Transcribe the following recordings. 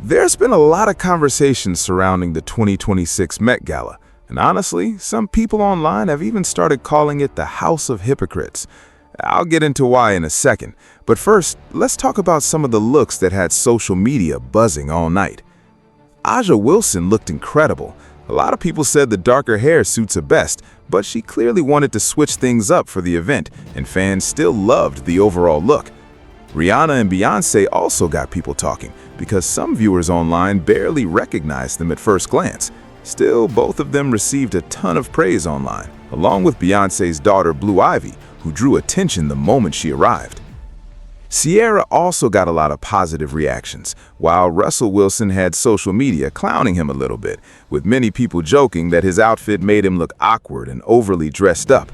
There's been a lot of conversation surrounding the 2026 Met Gala, and honestly, some people online have even started calling it the House of Hypocrites. I'll get into why in a second, but first, let's talk about some of the looks that had social media buzzing all night. Aja Wilson looked incredible. A lot of people said the darker hair suits her best, but she clearly wanted to switch things up for the event, and fans still loved the overall look. Rihanna and Beyoncé also got people talking, because some viewers online barely recognized them at first glance. Still, both of them received a ton of praise online, along with Beyoncé's daughter Blue Ivy, who drew attention the moment she arrived. Ciara also got a lot of positive reactions, while Russell Wilson had social media clowning him a little bit, with many people joking that his outfit made him look awkward and overly dressed up.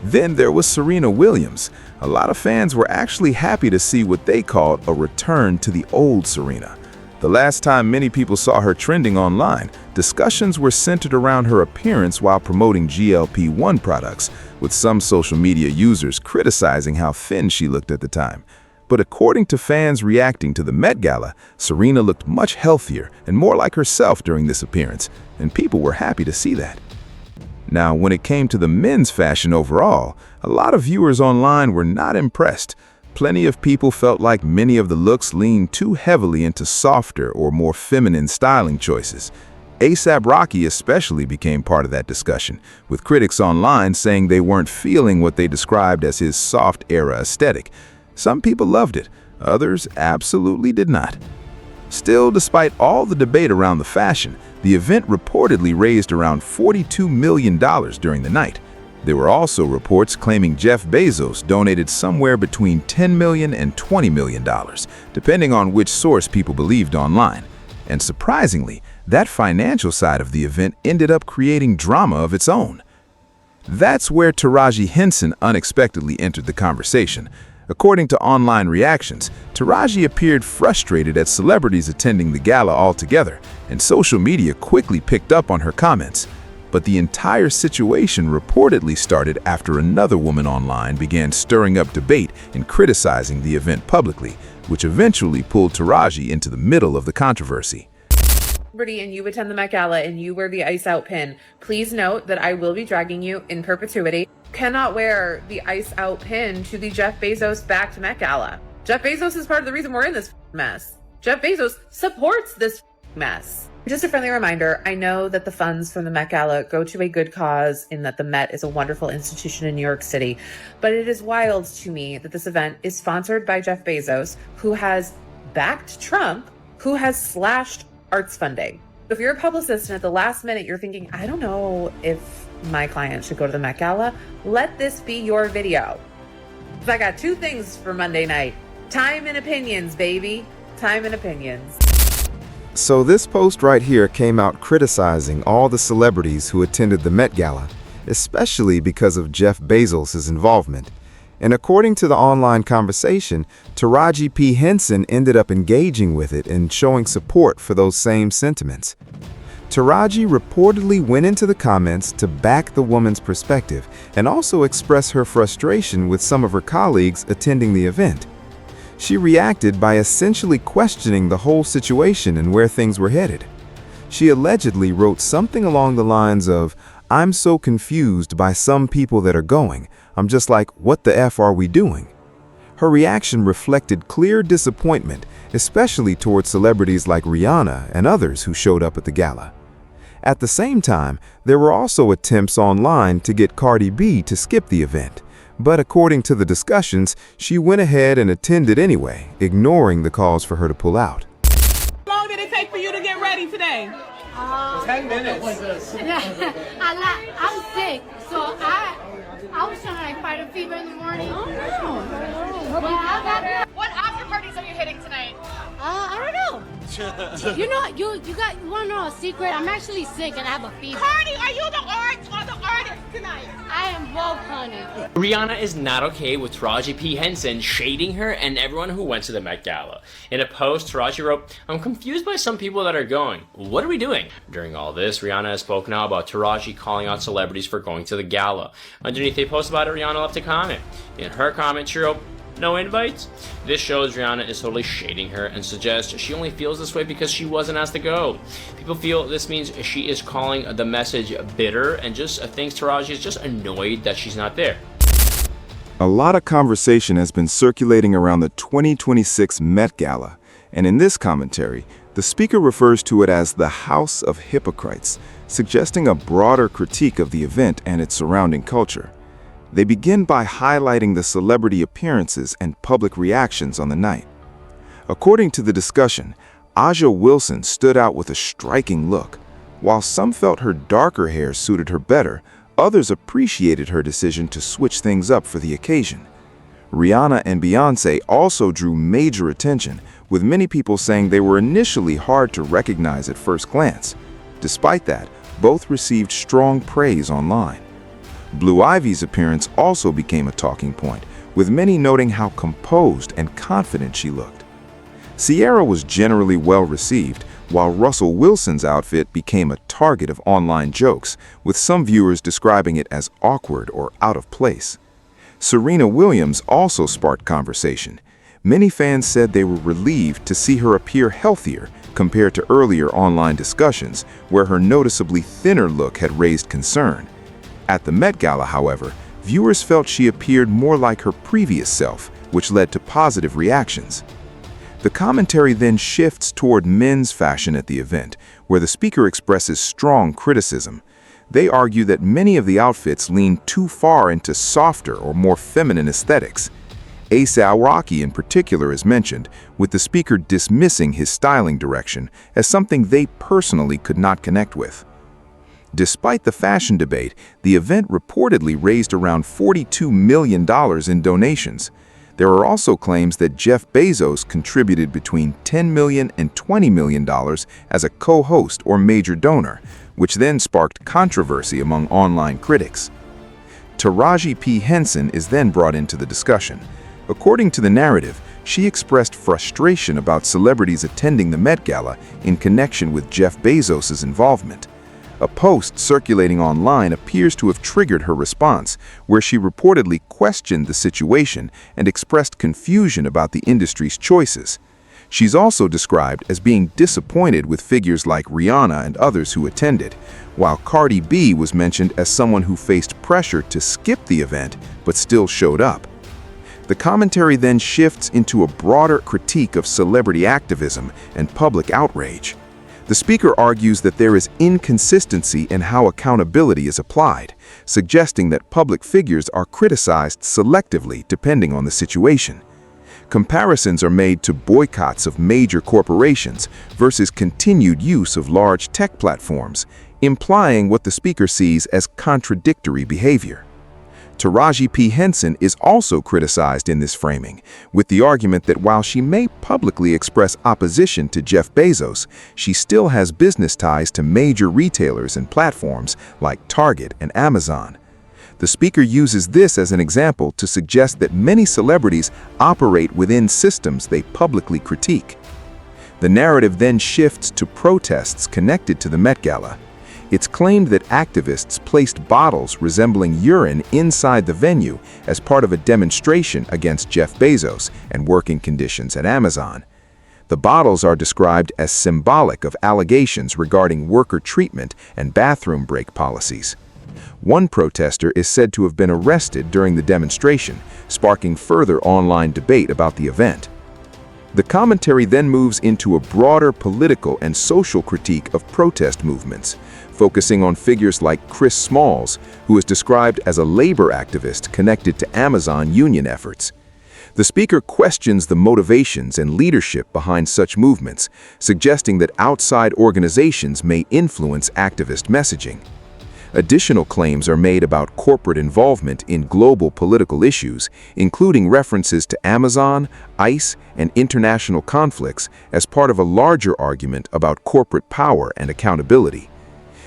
Then there was Serena Williams. A lot of fans were actually happy to see what they called a return to the old Serena. The last time many people saw her trending online, discussions were centered around her appearance while promoting GLP-1 products, with some social media users criticizing how thin she looked at the time. But according to fans reacting to the Met Gala, Serena looked much healthier and more like herself during this appearance, and people were happy to see that. Now, when it came to the men's fashion overall, a lot of viewers online were not impressed. Plenty of people felt like many of the looks leaned too heavily into softer or more feminine styling choices. A$AP Rocky especially became part of that discussion, with critics online saying they weren't feeling what they described as his soft-era aesthetic. Some people loved it, others absolutely did not. Still, despite all the debate around the fashion, the event reportedly raised around $42 million during the night. There were also reports claiming Jeff Bezos donated somewhere between $10 million and $20 million, depending on which source people believed online. And surprisingly, that financial side of the event ended up creating drama of its own. That's where Taraji Henson unexpectedly entered the conversation. According to online reactions, Taraji appeared frustrated at celebrities attending the gala altogether, and social media quickly picked up on her comments. But the entire situation reportedly started after another woman online began stirring up debate and criticizing the event publicly, which eventually pulled Taraji into the middle of the controversy. And you attend the Met Gala and you wear the ice out pin, please note that I will be dragging you in perpetuity. Cannot wear the ice out pin to the Jeff Bezos backed Met Gala. Jeff Bezos is part of the reason we're in this mess. Jeff Bezos supports this mess. Just a friendly reminder, I know that the funds from the Met Gala go to a good cause in that the Met is a wonderful institution in New York City, but it is wild to me that this event is sponsored by Jeff Bezos, who has backed Trump, who has slashed arts funding. If you're a publicist and at the last minute you're thinking, I don't know if my client should go to the Met Gala, let this be your video. I got two things for Monday night. Time and opinions, baby. Time and opinions. So this post right here came out criticizing all the celebrities who attended the Met Gala, especially because of Jeff Bezos' involvement. And according to the online conversation, Taraji P. Henson ended up engaging with it and showing support for those same sentiments. Taraji reportedly went into the comments to back the woman's perspective and also express her frustration with some of her colleagues attending the event. She reacted by essentially questioning the whole situation and where things were headed. She allegedly wrote something along the lines of, "I'm so confused by some people that are going. I'm just like, what the F are we doing?" Her reaction reflected clear disappointment, especially towards celebrities like Rihanna and others who showed up at the gala. At the same time, there were also attempts online to get Cardi B to skip the event, but according to the discussions, she went ahead and attended anyway, ignoring the calls for her to pull out. How long did it take for you to get ready today? 10 minutes. I'm sick, so I was trying to fight a fever in the morning. Oh no. Well, What after parties are you hitting tonight? I don't know. You know, you want to know a secret? I'm actually sick and I have a fever. Cardi, are you the art or the artist tonight? I am both, honey. Rihanna is not okay with Taraji P. Henson shading her and everyone who went to the Met Gala. In a post, Taraji wrote, "I'm confused by some people that are going. What are we doing?" During all this, Rihanna has spoken out about Taraji calling out celebrities for going to the gala. Underneath a post about it, Rihanna left a comment. In her comment, she wrote, No invites? This shows Rihanna is totally shading her and suggests she only feels this way because she wasn't asked to go. People feel this means she is calling the message bitter and just thinks Taraji is just annoyed that she's not there. A lot of conversation has been circulating around the 2026 Met Gala, and in this commentary, the speaker refers to it as the House of Hypocrites, suggesting a broader critique of the event and its surrounding culture. They begin by highlighting the celebrity appearances and public reactions on the night. According to the discussion, Aja Wilson stood out with a striking look. While some felt her darker hair suited her better, others appreciated her decision to switch things up for the occasion. Rihanna and Beyoncé also drew major attention, with many people saying they were initially hard to recognize at first glance. Despite that, both received strong praise online. Blue Ivy's appearance also became a talking point, with many noting how composed and confident she looked. Ciara was generally well received, while Russell Wilson's outfit became a target of online jokes, with some viewers describing it as awkward or out of place. Serena Williams also sparked conversation. Many fans said they were relieved to see her appear healthier compared to earlier online discussions, where her noticeably thinner look had raised concern. At the Met Gala, however, viewers felt she appeared more like her previous self, which led to positive reactions. The commentary then shifts toward men's fashion at the event, where the speaker expresses strong criticism. They argue that many of the outfits lean too far into softer or more feminine aesthetics. A$AP Rocky in particular is mentioned, with the speaker dismissing his styling direction as something they personally could not connect with. Despite the fashion debate, the event reportedly raised around $42 million in donations. There are also claims that Jeff Bezos contributed between $10 million and $20 million as a co-host or major donor, which then sparked controversy among online critics. Taraji P. Henson is then brought into the discussion. According to the narrative, she expressed frustration about celebrities attending the Met Gala in connection with Jeff Bezos' involvement. A post circulating online appears to have triggered her response, where she reportedly questioned the situation and expressed confusion about the industry's choices. She's also described as being disappointed with figures like Rihanna and others who attended, while Cardi B was mentioned as someone who faced pressure to skip the event but still showed up. The commentary then shifts into a broader critique of celebrity activism and public outrage. The speaker argues that there is inconsistency in how accountability is applied, suggesting that public figures are criticized selectively depending on the situation. Comparisons are made to boycotts of major corporations versus continued use of large tech platforms, implying what the speaker sees as contradictory behavior. Taraji P. Henson is also criticized in this framing, with the argument that while she may publicly express opposition to Jeff Bezos, she still has business ties to major retailers and platforms like Target and Amazon. The speaker uses this as an example to suggest that many celebrities operate within systems they publicly critique. The narrative then shifts to protests connected to the Met Gala. It's claimed that activists placed bottles resembling urine inside the venue as part of a demonstration against Jeff Bezos and working conditions at Amazon. The bottles are described as symbolic of allegations regarding worker treatment and bathroom break policies. One protester is said to have been arrested during the demonstration, sparking further online debate about the event. The commentary then moves into a broader political and social critique of protest movements, focusing on figures like Chris Smalls, who is described as a labor activist connected to Amazon union efforts. The speaker questions the motivations and leadership behind such movements, suggesting that outside organizations may influence activist messaging. Additional claims are made about corporate involvement in global political issues, including references to Amazon, ICE, and international conflicts as part of a larger argument about corporate power and accountability.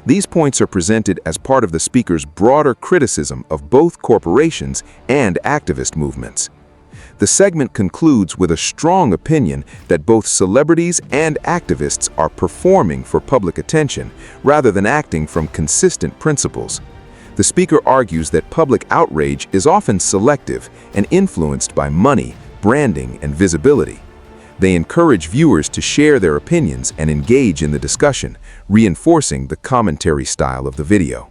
These points are presented as part of the speaker's broader criticism of both corporations and activist movements. The segment concludes with a strong opinion that both celebrities and activists are performing for public attention rather than acting from consistent principles. The speaker argues that public outrage is often selective and influenced by money, branding, and visibility. They encourage viewers to share their opinions and engage in the discussion, reinforcing the commentary style of the video.